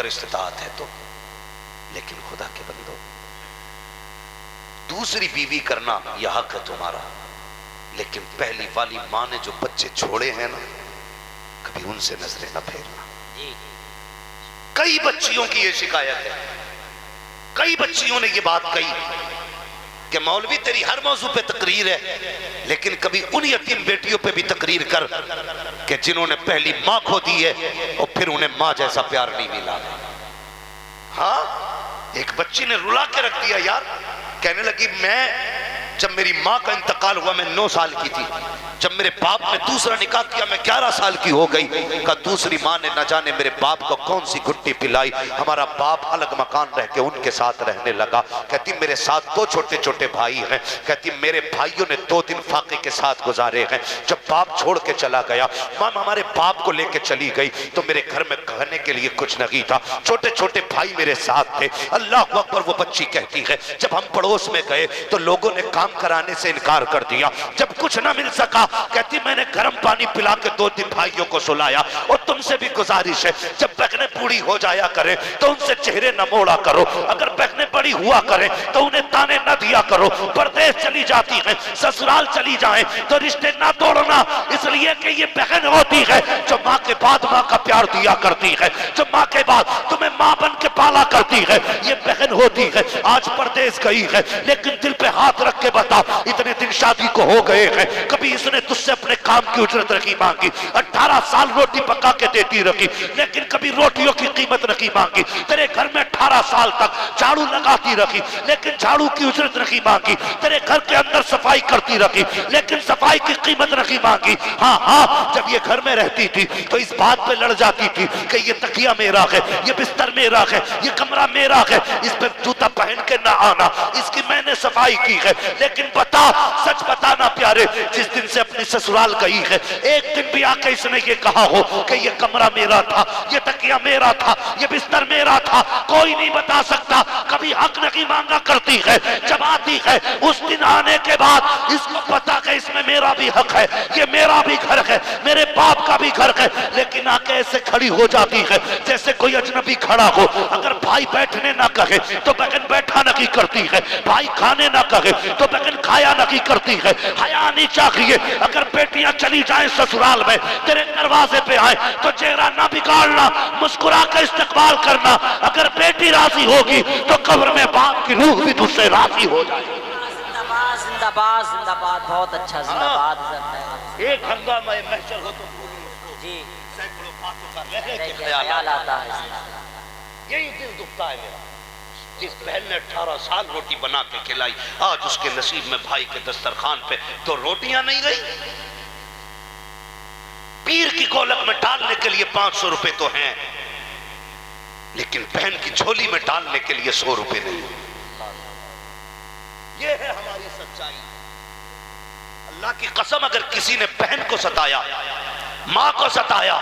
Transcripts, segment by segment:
अगर इस्तिताअत है तो। लेकिन खुदा के बंदो, दूसरी बीवी करना यह हक है तुम्हारा, लेकिन पहली वाली मां ने जो बच्चे छोड़े हैं ना, कभी उनसे नजरें न फेरना। कई बच्चियों की यह शिकायत है, कई बच्चियों ने यह बात कही कि मौलवी तेरी हर मौजू पे तकरीर है, लेकिन कभी उन यतीम बेटियों पे भी तकरीर कर कि जिन्होंने पहली मां खो दी है और फिर उन्हें मां जैसा प्यार नहीं मिला। हाँ, एक बच्ची ने रुला के रख दिया यार, कहने लगी मैं जब मेरी माँ का इंतकाल हुआ मैं 9 साल की थी, जब मेरे बाप ने दूसरा निकाह किया मैं 11 साल की हो गई। का दूसरी माँ ने न जाने मेरे बाप को कौन सी घुट्टी पिलाई, हमारा बाप अलग मकान रह के उनके साथ रहने लगा। कहती मेरे साथ 2 छोटे छोटे भाई हैं, कहती मेरे भाइयों ने 2 दिन फाके के साथ गुजारे हैं। जब बाप छोड़ के चला गया, माँ हमारे बाप को लेके चली गई तो मेरे घर में खाने के लिए कुछ नहीं था, छोटे छोटे भाई मेरे साथ थे। अल्लाह अकबर, वो बच्ची कहती है जब हम पड़ोस में गए तो लोगों ने काम कराने से इनकार कर दिया। जब कुछ ना मिल सका, कहती मैंने गर्म पानी पिला के 2-3 भाइयों को सुलाया। और तुमसे भी गुजारिश है, जब बहनें बूढ़ी हो जाया करें तो उनसे चेहरे न मोड़ा करो, अगर बहनें बड़ी हुआ करें तो उन्हें ताने न दिया करो। परदेश चली जाती हैं, ससुराल चली जाएं तो रिश्ते ना तोड़ना, इसलिए कि ये बहन होती है जो माँ के बाद माँ का प्यार दिया करती है, जो माँ के बाद तुम्हें माँ बन के पाला करती है, ये बहन होती है। आज परदेश गई है, लेकिन दिल पे हाथ रख के बता, इतने दिन शादी को हो गए हैं, कभी इसने तुझसे अपने काम की उजरत नहीं मांगी। 18 साल रोटी पका के देती रखी, लेकिन कभी रोटियों की कीमत नहीं मांगी। तेरे घर में 18 साल तक झाड़ू लगाती रखी, लेकिन झाड़ू की उजरत नहीं मांगी। तेरे घर के अंदर सफाई करती रखी, लेकिन सफाई की कीमत नहीं मांगी। हाँ हाँ, जब ये घर में रहती थी तो इस बात पे लड़ जाती थी कि ये तकिया मेरा है, ये बिस्तर मेरा है, ये कमरा मेरा है, इस पे जूता पहन के ना आना, इसकी मैंने सफाई की है। लेकिन बता, सच बताना प्यारे, जिस दिन से अपनी ससुराल गई है, एक दिन भी आके इसने ये कहा हो कि ये कमरा मेरा था, ये तकिया मेरा था, ये बिस्तर मेरा था? कोई नहीं बता सकता। कभी हक नहीं मांगा करती है, जब आती है उस दिन आने के बाद इसको पता कि इसमें मेरा भी हक है, ये मेरा भी घर है, मेरे बाप का भी घर है, लेकिन आके ऐसे खड़ी हो जाती है जैसे कोई अजनबी खड़ा हो। अगर भाई बैठने ना कहे तो बहन बैठा नहीं करती है, भाई खाने ना कहे तो बहन खाया नहीं करती है। हया नहीं चाहिए। अगर बेटियां चली जाएं ससुराल में, तेरे दरवाजे पे आए तो चेहरा ना बिगाड़ना, मुस्कुरा कर इस्तकबाल करना। अगर बेटी राजी होगी तो कब्र में बाप की रूह भी तुझसे राजी हो जाएगी। जिंदाबाद जिंदाबाद जिंदाबाद, बहुत अच्छा, जिंदाबाद। एक हंगामा महशर हो तो जी सैकड़ों बातों का रहने के ख्याल आता है। यही दिल दुखता है मेरा। जिस बहन ने 18 साल रोटी बना के खिलाई, आज उसके नसीब में भाई के दस्तरखान पे तो रोटियां नहीं रही। पीर की गोलक में डालने के लिए 500 रुपए तो हैं, लेकिन बहन की झोली में डालने के लिए 100 रुपए नहीं। ये है हमारी सच्चाई। अल्लाह की कसम, अगर किसी ने बहन को सताया, माँ को सताया,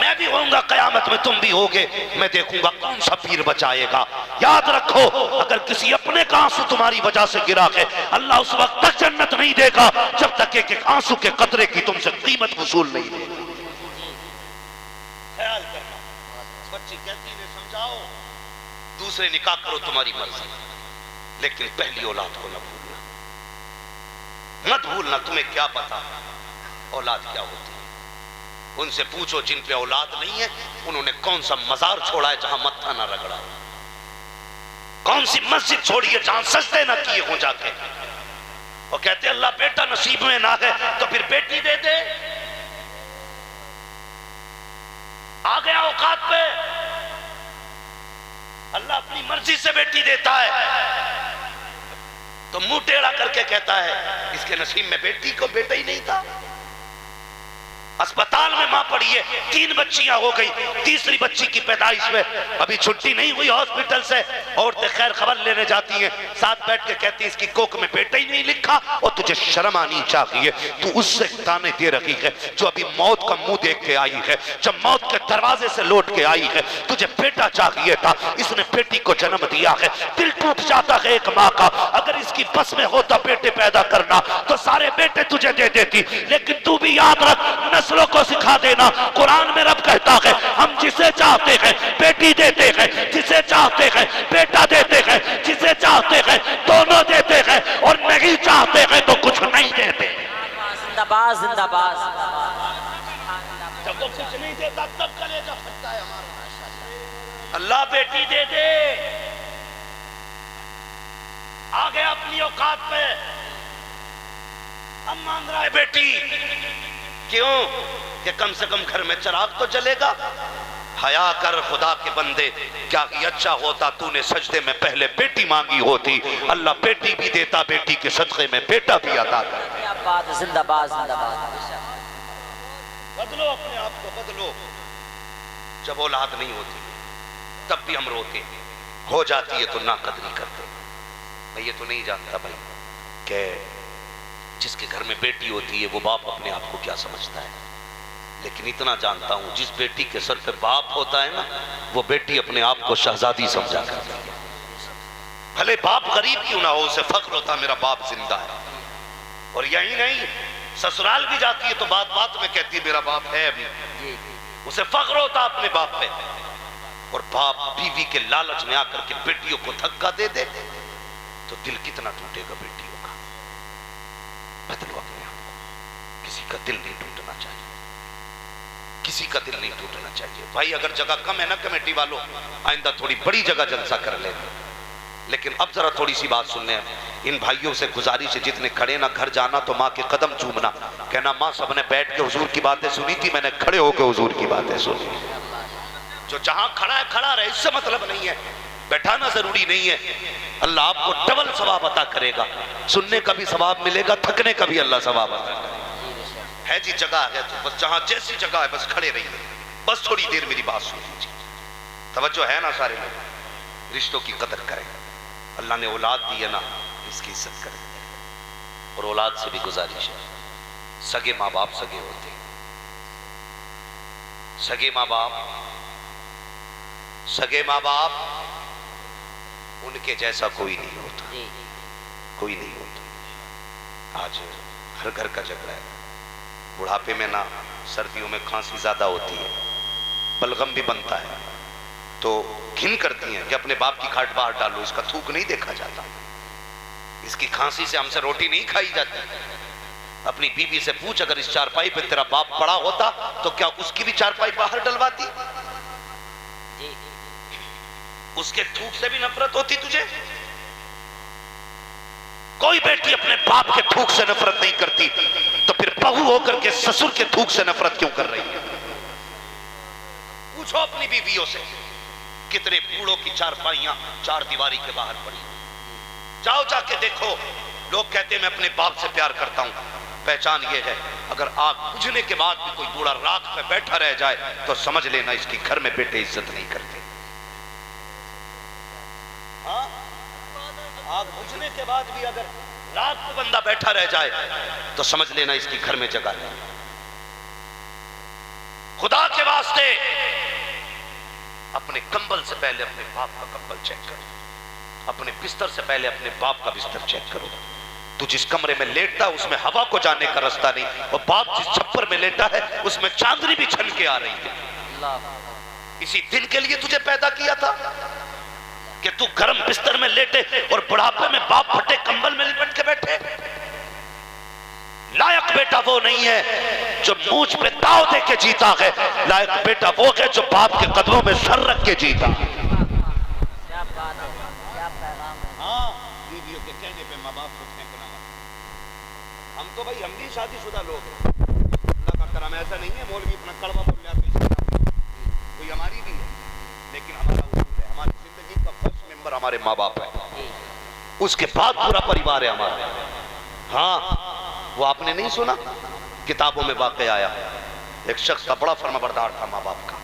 मैं भी होऊंगा कयामत में, तुम भी होगे, मैं देखूंगा कौन सा पीर बचाएगा। याद रखो, अगर किसी अपने का आंसू तुम्हारी वजह से गिरा है, अल्लाह उस वक्त तक जन्नत नहीं देगा जब तक एक एक आंसू के कतरे की तुमसे कीमत वसूल नहीं देगा। ख्याल करना। बच्ची कहती है समझाओ, दूसरे निकाह करो तुम्हारी मर्जी, लेकिन पहली औलाद को न भूलना, मत भूलना। तुम्हें क्या पता औलाद क्या होती है। उनसे पूछो जिन पे औलाद नहीं है, उन्होंने कौन सा मजार छोड़ा है जहां मत्था ना रगड़ा, कौन सी मस्जिद छोड़ी है जहां सजदे ना किए हो जाके। वो कहते अल्लाह बेटा नसीब में ना है तो फिर बेटी दे दे। आ गया औकात पे, अल्लाह अपनी मर्जी से बेटी देता है तो मुंह टेढ़ा करके कहता है इसके नसीब में बेटी को बेटा ही नहीं था। अस्पताल में मां पड़ी है, 3 बच्चियां हो गई, तीसरी बच्ची की पैदाइश में अभी छुट्टी नहीं हुई हॉस्पिटल से। औरतें खैर खबर लेने जाती हैं, साथ बैठ के कहती है इसकी कोख में बेटा ही नहीं लिखा और तुझे शर्म आनी चाहिए। तू उससे ताने दे रही है जो अभी मौत का मुंह देख के आई है, जब मौत के दरवाजे से लौट के आई है। तुझे बेटा चाहिए था, इसने बेटी को जन्म दिया है। दिल टूट जाता है एक माँ का। अगर इसकी बस में होता बेटे पैदा करना तो सारे बेटे तुझे दे देती, लेकिन तू भी याद रख नस्लों को सिखा देना। कुरान में रब कहता है हम जिसे चाहते हैं बेटी देते हैं, जिसे चाहते हैं बेटा देते हैं, जिसे चाहते हैं दोनों देते हैं, और नहीं चाहते हैं तो कुछ नहीं देते। जिंदाबाद जिंदाबाद। जब वो कुछ नहीं देता तब कलेजा फटता है हमारा। अल्लाह बेटी दे दे, आ गया अपनी औकात पे, अब मांग रहा है बेटी। क्यों? कि कम से कम घर में चिराग तो जलेगा। हया कर खुदा के बंदे, क्या ही अच्छा होता तूने सजदे में पहले बेटी मांगी होती। अल्लाह बेटी भी देता, बेटी के सदक़े में बेटा भी अता करता। जिंदाबाद जिंदाबाद। बदलो अपने आप को, बदलो। जब औलाद नहीं होती तब भी हम रोते, हो जाती है तो नाकदरी करते। मैं ये तो नहीं जानता भाई कि जिसके घर में बेटी होती है वो बाप अपने आप को क्या समझता है, लेकिन इतना जानता हूं जिस बेटी के सर पे बाप होता है ना, वो बेटी अपने आप को शहजादी समझा करती है। भले बाप गरीब क्यों ना हो, उसे फख्र होता मेरा बाप जिंदा है। और यही नहीं, ससुराल भी जाती है तो बात बात में कहती है मेरा बाप है अभी, उसे फख्र होता अपने बाप पे। और बाप बीवी के लालच में आकर के बेटियों को धक्का दे दे तो दिल कितना टूटेगा बेटियों का। बदलो अपने आप को, किसी का दिल नहीं टूटना चाहिए, किसी का दिल नहीं टूटना चाहिए। भाई अगर जगह कम है ना कमेटी वालों, आइंदा थोड़ी बड़ी जगह जलसा कर लेना। लेकिन अब जरा थोड़ी सी बात सुनने, इन भाइयों से गुजारिश है जितने खड़े ना घर जाना तो माँ के कदम चूमना, कहना माँ सबने बैठ के हुजूर की बातें सुनी थी, मैंने खड़े होकर हुजूर की बातें सुनी। जो जहां खड़ा है खड़ा रहे, इससे मतलब नहीं है, बैठाना जरूरी नहीं है। अल्लाह आपको डबल सवाब अता करेगा, सुनने का भी सवाब मिलेगा, थकने का भी अल्लाह सवाब अता करेगा। है जी जगह है तो बस जहां जैसी जगह है बस खड़े रहिए, बस थोड़ी देर मेरी बात सुन लीजिए। तवज्जो है ना सारे लोग, रिश्तों की कदर करें। अल्लाह ने औलाद दी है ना, इसकी इज्जत करें। और औलाद से भी गुजारिश है, सगे माँ बाप सगे होते हैं, सगे माँ बाप, सगे माँ बाप उनके जैसा कोई नहीं होता, कोई नहीं होता। आज हर घर का झगड़ा है। बुढ़ापे में ना सर्दियों में खांसी ज्यादा होती है, बलगम भी बनता है, तो घिन करती हैं कि अपने बाप की खाट बाहर डालो, इसका थूक नहीं देखा जाता, इसकी खांसी से हमसे रोटी नहीं खाई जाती। अपनी बीवी से पूछ, अगर इस चारपाई पे तेरा बाप पड़ा होता तो क्या उसकी भी चारपाई बाहर डलवाती? उसके थूक से भी नफरत होती तुझे? कोई बेटी अपने बाप के थूक से नफरत नहीं करती, तो फिर बहू होकर के ससुर के थूक से नफरत क्यों कर रही है? पूछो अपनी बीवियों से, कितने बूढ़ों की चारपाइयां चार दीवारी के बाहर पड़ी। जाओ जाके देखो, लोग कहते हैं मैं अपने बाप से प्यार करता हूं। पहचान ये है, अगर आग बुझने के बाद भी कोई बूढ़ा राख पे बैठा रह जाए तो समझ लेना इसकी घर में बेटे इज्जत नहीं करते। हाँ? आग बुझने के बाद भी अगर रात को बंदा बैठा रह जाए तो समझ लेना इसकी घर में जगह नहीं। खुदा के वास्ते अपने कंबल से पहले अपने बाप का कंबल चेक करो, अपने बिस्तर से पहले अपने बाप का बिस्तर चेक करो। तू जिस कमरे में लेटता उसमें हवा को जाने का रास्ता नहीं, और बाप जिस छप्पर में लेटा है उसमें चांदनी भी छन के आ रही है। इसी दिन के लिए तुझे पैदा किया था कि तू गर्म बिस्तर में लेटे और बुढ़ापे में बाप फटे कंबल में लिपट के बैठे। लायक बेटा वो नहीं है जो मूंछ पे दाव दे के जीता है, लायक बेटा वो है जो बाप के कदमों में सर रख के जीता। हाँ, बीवियों के कहने पे माँ बाप को फेंकना। हम तो भाई हम भी शादीशुदा लोग हैं, अल्लाह का करम ऐसा नहीं है मौलवी अपना कड़वा बोल कोई हमारी भी है, लेकिन हमारा उसूल है, हमारी जिंदगी का फर्स्ट मेंबर हमारे माँ बाप है, उसके बाद पूरा परिवार है हमारा। हाँ, वो आपने नहीं सुना, किताबों में वाक़या आया, एक शख्स था बड़ा फर्माबरदार था माँ बाप का,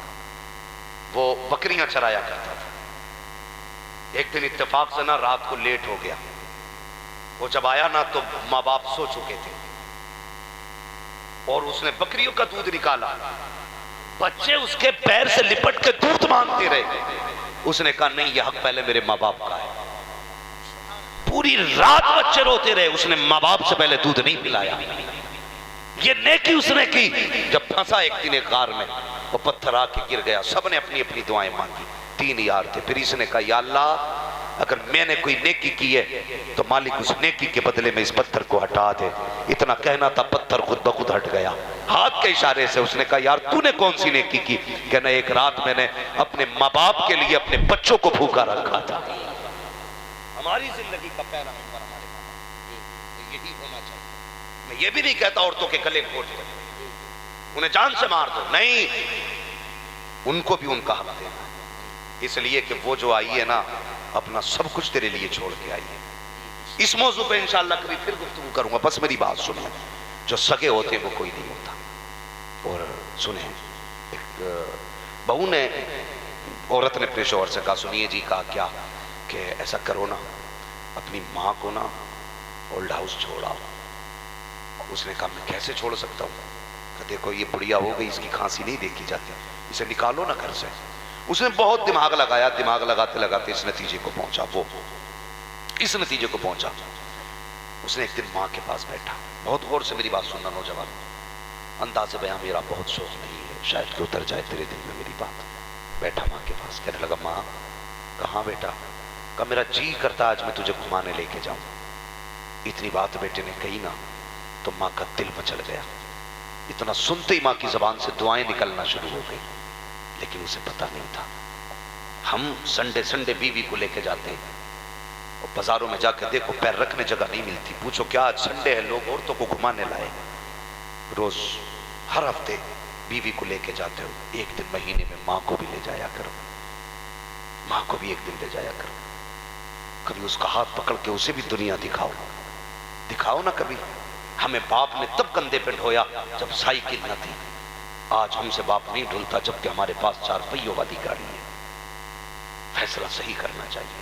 वो बकरियां चराया करता था। एक दिन इत्तेफाक से ना रात को लेट हो गया, वो जब आया ना तो माँ बाप सो चुके थे, और उसने बकरियों का दूध निकाला, बच्चे उसके पैर से लिपट के दूध मांगते रहे। उसने कहा नहीं, यह हक पहले मेरे माँ बाप का है। पूरी रात बच्चे रोते रहे, उसने माँ बाप से पहले दूध नहीं पिलाया। ये नेकी उसने की। जब फंसा एक दिन एक गार में, वो पत्थर आके गिर गया, सबने अपनी अपनी दुआएं मांगी। 3 यार थे। फिर इसने कहा या अल्लाह, अगर मैंने कोई नेकी की है तो मालिक उस नेकी के बदले में इस पत्थर को हटा दे। इतना कहना था, पत्थर खुद ब खुद हट गया हाथ के इशारे से। उसने कहा यार तूने कौन सी नेकी की? कहना एक रात मैंने अपने माँ बाप के लिए अपने बच्चों को भूखा रखा था। हमारी जिंदगी का पहला नंबर हमारे तो यही होना चाहिए। मैं ये भी नहीं कहता औरतों के गले घोट दो, उन्हें जान से मार दो, नहीं, उनको भी उनका हक देना। इसलिए कि वो जो आई है ना, अपना सब कुछ तेरे लिए छोड़ के आई है। इस मौजू पे इंशाअल्लाह कभी फिर गुफ्तगू करूंगा, बस मेरी बात सुनो। जो सगे होते हैं वो कोई नहीं होता। और सुने, एक बहू ने, औरत ने पेशोवर से कहा सुनिए जी, कहा क्या कि ऐसा करो ना, अपनी माँ को ना ओल्ड हाउस छोड़ाओ। उसने कहा मैं कैसे छोड़ सकता हूँ? देखो ये बुढ़िया हो गई, इसकी खांसी नहीं देखी जाती, इसे निकालो ना घर से। उसने बहुत दिमाग लगाया, दिमाग लगाते लगाते इस नतीजे को पहुंचा। वो इस नतीजे को पहुंचा, उसने एक दिन माँ के पास बैठा। बहुत गौर से मेरी बात सुनना नौजवान, अंदाज़े बयां मेरा बहुत शौक नहीं है, शायद कि उतर जाए तेरे दिल में मेरी बात। बैठा माँ के पास, कहने लगा माँ। कहाँ बेटा? कहा मेरा जी करता आज मैं तुझे घुमाने लेके जाऊं। इतनी बात बेटे ने कही ना तो माँ का दिल मचल गया। इतना सुनते ही माँ की जबान से दुआएं निकलना शुरू हो गई। लेकिन उसे पता नहीं था, हम संडे संडे बीवी को लेके जाते हैं और बाजारों में जाकर देखो पैर रखने जगह नहीं मिलती। पूछो क्या आज संडे है, लोग औरतों को घुमाने लाए। रोज हर हफ्ते बीवी को लेके जाते हो, एक दिन महीने में माँ को भी ले जाया करो, माँ को भी एक दिन ले जाया करो। कभी उसका हाथ पकड़ के उसे भी दुनिया दिखाओ, दिखाओ ना कभी। हमें बाप ने तब कंधे पे ढोया जब साइकिल न थी। आज हमसे बाप नहीं ढुलता जबकि हमारे पास 4 पहियों वाली गाड़ी है। फैसला सही करना चाहिए।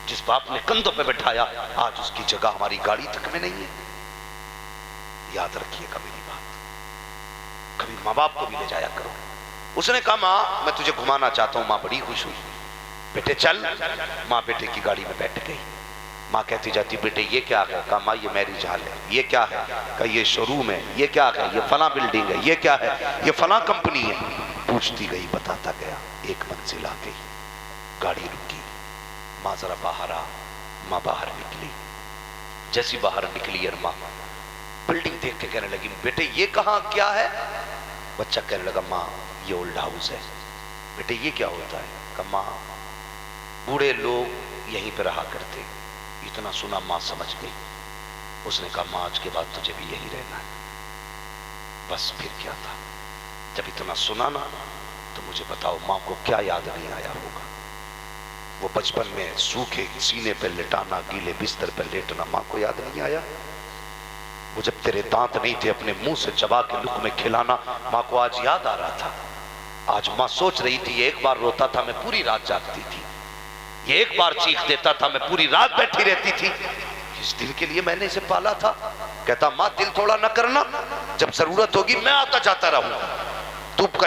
जिस बाप ने कंधों पे बैठाया आज उसकी जगह हमारी गाड़ी तक में नहीं है। याद रखिएगा मेरी बात, कभी माँ बाप को भी ले जाया करो। उसने कहा माँ मैं तुझे घुमाना चाहता हूँ। माँ बड़ी खुश हुई, बेटे चल। माँ बेटे की गाड़ी में बैठ गई। माँ कहती जाती बेटे ये क्या है? कहा माँ ये मैरिज हॉल है। ये क्या है? कहा ये शोरूम है। ये क्या है? ये फला बिल्डिंग है। ये क्या है? ये फला कंपनी है। पूछती गई, बताता गया। एक मंजिल आ गई, गाड़ी रुकी, माँ जरा बाहर आ। माँ बाहर निकली। जैसी बाहर निकली और माँ बिल्डिंग देख के कहने लगी बेटे ये कहाँ क्या है? बच्चा कहने लगा माँ ये ओल्ड हाउस है। बेटे ये क्या होता है? कहा माँ बूढ़े लोग यहीं पे रहा करते। इतना सुना माँ समझ गई। उसने कहा माँ आज के बाद तुझे भी यही रहना है। बस फिर क्या था? जब इतना सुना ना तो मुझे बताओ माँ को क्या याद नहीं आया होगा? वो बचपन में सूखे सीने पे लिटाना, गीले बिस्तर पे लेटना, माँ को याद नहीं आया? वो जब तेरे दांत नहीं थे अपने मुंह से चबा के लुक में खिलाना, माँ को आज याद आ रहा था। आज माँ सोच रही थी एक बार रोता था मैं पूरी रात जागती थी, ये एक बार चीख देता था मैं पूरी रात बैठी रहती थी। इस दिल के लिए मैंने इसे पाला था। कहता माँ दिल थोड़ा न करना, जब जरूरत होगी मैं आता जाता रहूंगा। तू कहे